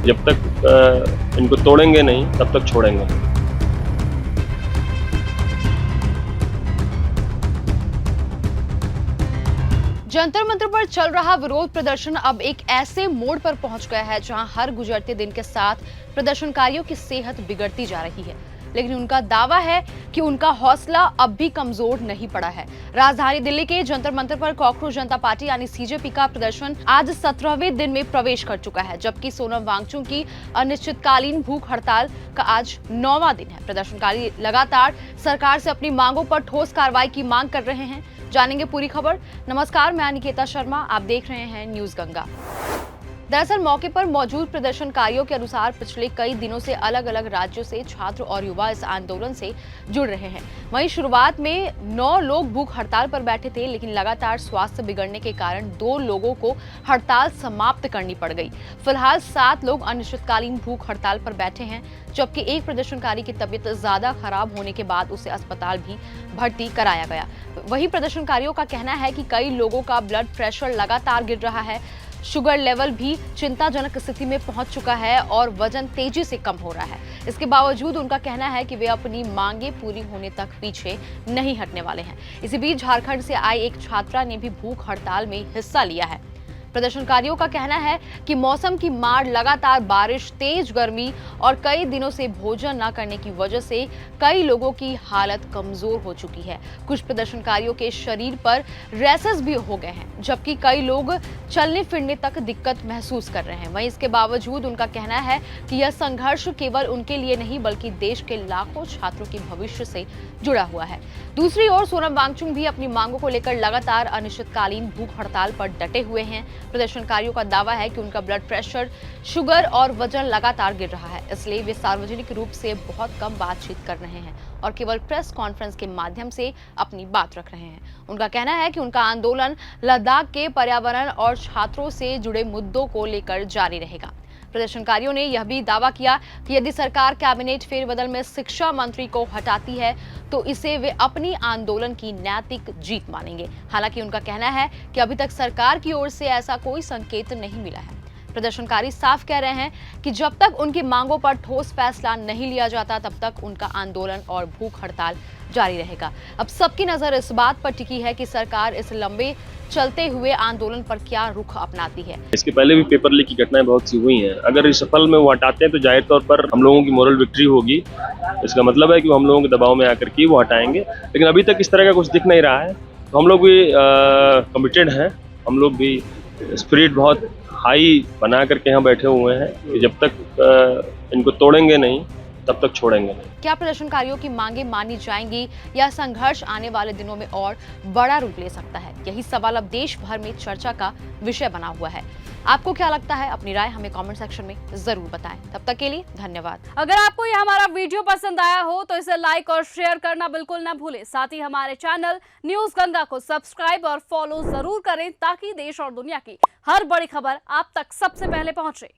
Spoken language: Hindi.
जब तक इनको तोड़ेंगे नहीं तब तक छोड़ेंगे नहीं। जंतर मंतर पर चल रहा विरोध प्रदर्शन अब एक ऐसे मोड़ पर पहुंच गया है जहां हर गुजरते दिन के साथ प्रदर्शनकारियों की सेहत बिगड़ती जा रही है, लेकिन उनका दावा है कि उनका हौसला अब भी कमजोर नहीं पड़ा है। राजधानी दिल्ली के जंतर मंतर पर कॉकरोच जनता पार्टी यानी सीजेपी का प्रदर्शन आज 17वें दिन में प्रवेश कर चुका है, जबकि सोनम वांगचुक की अनिश्चितकालीन भूख हड़ताल का आज 9वां दिन है। प्रदर्शनकारी लगातार सरकार से अपनी मांगों पर ठोस कार्रवाई की मांग कर रहे हैं। जानेंगे पूरी खबर। नमस्कार, मैं निकेता शर्मा, आप देख रहे हैं न्यूज गंगा। दरअसल मौके पर मौजूद प्रदर्शनकारियों के अनुसार पिछले कई दिनों से अलग अलग राज्यों से छात्र और युवा इस आंदोलन से जुड़ रहे हैं। वहीं शुरुआत में 9 लोग भूख हड़ताल पर बैठे थे, लेकिन लगातार स्वास्थ्य बिगड़ने के कारण 2 लोगों को हड़ताल समाप्त करनी पड़ गई। फिलहाल 7 लोग अनिश्चितकालीन भूख हड़ताल पर बैठे हैं, जबकि एक प्रदर्शनकारी की तबीयत ज्यादा खराब होने के बाद उसे अस्पताल भी भर्ती कराया गया। वहीं प्रदर्शनकारियों का कहना है कि कई लोगों का ब्लड प्रेशर लगातार गिर रहा है, शुगर लेवल भी चिंताजनक स्थिति में पहुंच चुका है और वजन तेजी से कम हो रहा है। इसके बावजूद उनका कहना है कि वे अपनी मांगे पूरी होने तक पीछे नहीं हटने वाले हैं। इसी बीच झारखंड से आई एक छात्रा ने भी भूख हड़ताल में हिस्सा लिया है। प्रदर्शनकारियों का कहना है कि मौसम की मार, लगातार बारिश, तेज गर्मी और कई दिनों से भोजन न करने की वजह से कई लोगों की हालत कमजोर हो चुकी है। कुछ प्रदर्शनकारियों के शरीर पर रैसेस भी हो गए हैं, जबकि कई लोग चलने फिरने तक दिक्कत महसूस कर रहे हैं। वहीं इसके बावजूद उनका कहना है कि यह संघर्ष केवल उनके लिए नहीं बल्कि देश के लाखों छात्रों के भविष्य से जुड़ा हुआ है। दूसरी ओर सोनम वांगचुक भी अपनी मांगों को लेकर लगातार अनिश्चितकालीन भूख हड़ताल पर डटे हुए हैं। प्रदर्शनकारियों का दावा है कि उनका ब्लड प्रेशर, शुगर और वजन लगातार गिर रहा है, इसलिए वे सार्वजनिक रूप से बहुत कम बातचीत कर रहे हैं और केवल प्रेस कॉन्फ्रेंस के माध्यम से अपनी बात रख रहे हैं। उनका कहना है कि उनका आंदोलन लद्दाख के पर्यावरण और छात्रों से जुड़े मुद्दों को लेकर जारी रहेगा। प्रदर्शनकारियों ने यह भी दावा किया कि यदि सरकार कैबिनेट फेरबदल में शिक्षा मंत्री को हटाती है तो इसे वे अपनी आंदोलन की नैतिक जीत मानेंगे। हालांकि उनका कहना है कि अभी तक सरकार की ओर से ऐसा कोई संकेत नहीं मिला है। प्रदर्शनकारी साफ कह रहे हैं कि जब तक उनकी मांगों पर ठोस फैसला नहीं लिया जाता तब तक उनका आंदोलन और भूख हड़ताल जारी रहेगा। अब सबकी नजर इस बात पर टिकी है कि सरकार इस लंबे चलते हुए आंदोलन पर क्या रुख अपनाती है। इसके पहले भी पेपर लीक की घटनाएं बहुत सी हुई हैं। अगर इस सफल में वो हटाते हैं तो जाहिर तौर पर हम लोगों की मोरल विक्ट्री होगी। इसका मतलब है कि वो हम लोगों के दबाव में आकर के वो हटाएंगे, लेकिन अभी तक इस तरह का कुछ दिख नहीं रहा है। तो हम लोग भी कमिटेड हैं, हम लोग भी स्पिरिट बहुत हाई बना करके यहाँ बैठे हुए हैं कि जब तक इनको तोड़ेंगे नहीं तब तक छोड़ेंगे नहीं। क्या प्रदर्शनकारियों की मांगे मानी जाएंगी या संघर्ष आने वाले दिनों में और बड़ा रूप ले सकता है? यही सवाल अब देश भर में चर्चा का विषय बना हुआ है। आपको क्या लगता है? अपनी राय हमें कमेंट सेक्शन में जरूर बताएं। तब तक के लिए धन्यवाद। अगर आपको यह हमारा वीडियो पसंद आया हो तो इसे लाइक और शेयर करना बिल्कुल ना भूलें। साथ ही हमारे चैनल न्यूज गंगा को सब्सक्राइब और फॉलो जरूर करें ताकि देश और दुनिया की हर बड़ी खबर आप तक सबसे पहले पहुंचे।